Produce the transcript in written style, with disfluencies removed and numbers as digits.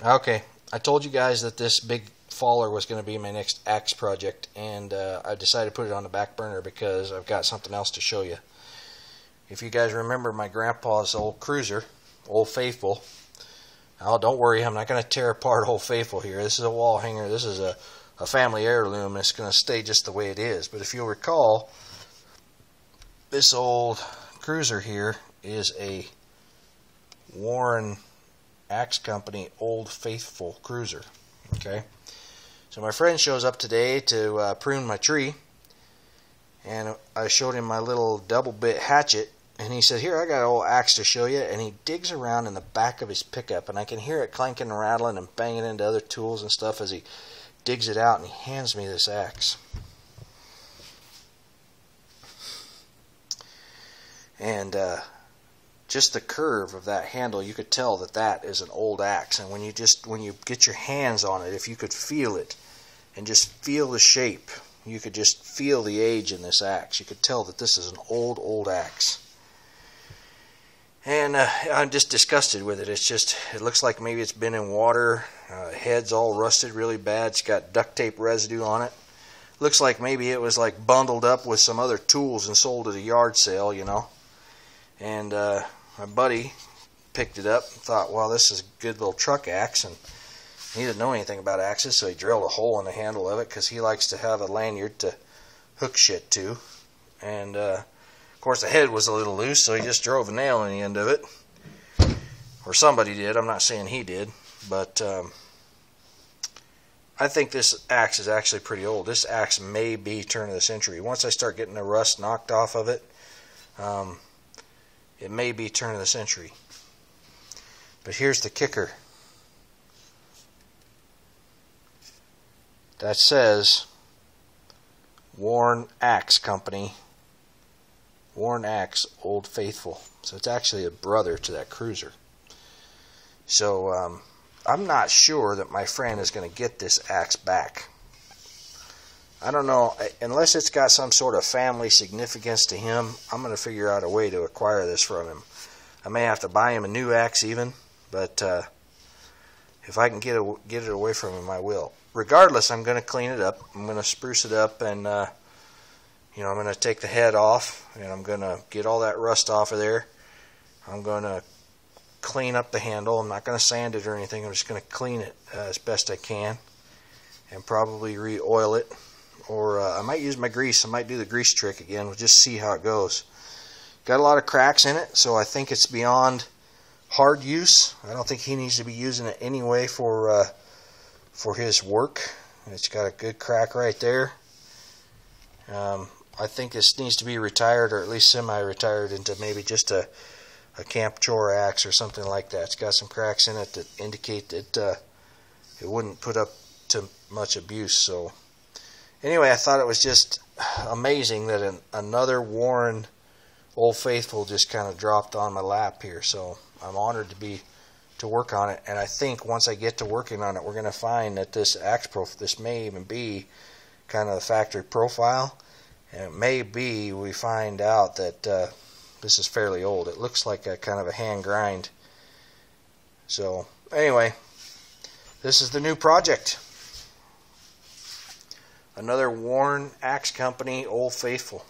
Okay, I told you guys that this big faller was going to be my next axe project, and I decided to put it on the back burner because I've got something else to show you. If you guys remember my grandpa's old cruiser, Old Faithful. Oh, don't worry, I'm not going to tear apart Old Faithful here. This is a wall hanger. This is a family heirloom. It's going to stay just the way it is. But if you'll recall, this old cruiser here is a Warren Axe Company Old Faithful cruiser. Okay, so my friend shows up today to prune my tree, and I showed him my little double bit hatchet, and he said, "Here, I got an old axe to show you." And he digs around in the back of his pickup, and I can hear it clanking and rattling and banging into other tools and stuff as he digs it out, and he hands me this axe. And just the curve of that handle, you could tell that that is an old axe. And when you get your hands on it, if you could feel it and just feel the shape, you could just feel the age in this axe. You could tell that this is an old axe. And I'm just disgusted with it. It looks like maybe it's been in water. Head's all rusted really bad. It's got duct tape residue on it. Looks like maybe it was like bundled up with some other tools and sold at a yard sale, you know. And my buddy picked it up and thought, well, this is a good little truck axe, and he didn't know anything about axes, so he drilled a hole in the handle of it because he likes to have a lanyard to hook shit to. And of course the head was a little loose, so he just drove a nail in the end of it, or somebody did. I'm not saying he did, but I think this axe is actually pretty old. This axe may be turn of the century. Once I start getting the rust knocked off of it, it may be turn of the century. But here's the kicker. That says Warren Axe Company, Warren Axe Old Faithful. So it's actually a brother to that cruiser. So I'm not sure that my friend is going to get this axe back. I don't know, unless it's got some sort of family significance to him. I'm going to figure out a way to acquire this from him. I may have to buy him a new axe even, but if I can get it away from him, I will. Regardless, I'm going to clean it up. I'm going to spruce it up, and you know, I'm going to take the head off, and I'm going to get all that rust off of there. I'm going to clean up the handle. I'm not going to sand it or anything. I'm just going to clean it as best I can, and probably re-oil it. Or I might use my grease. I might do the grease trick again. We'll just see how it goes. Got a lot of cracks in it, so I think it's beyond hard use. I don't think he needs to be using it anyway for his work. It's got a good crack right there. I think this needs to be retired, or at least semi-retired, into maybe just a camp chore axe or something like that. It's got some cracks in it that indicate that it wouldn't put up to much abuse. So anyway, I thought it was just amazing that another Warren Old Faithful just kind of dropped on my lap here. So I'm honored to work on it, and I think once I get to working on it, we're going to find that this axe this may even be kind of the factory profile, and it may be we find out that this is fairly old. It looks like a kind of a hand grind. So anyway, this is the new project. Another Warren Axe Company Old Faithful.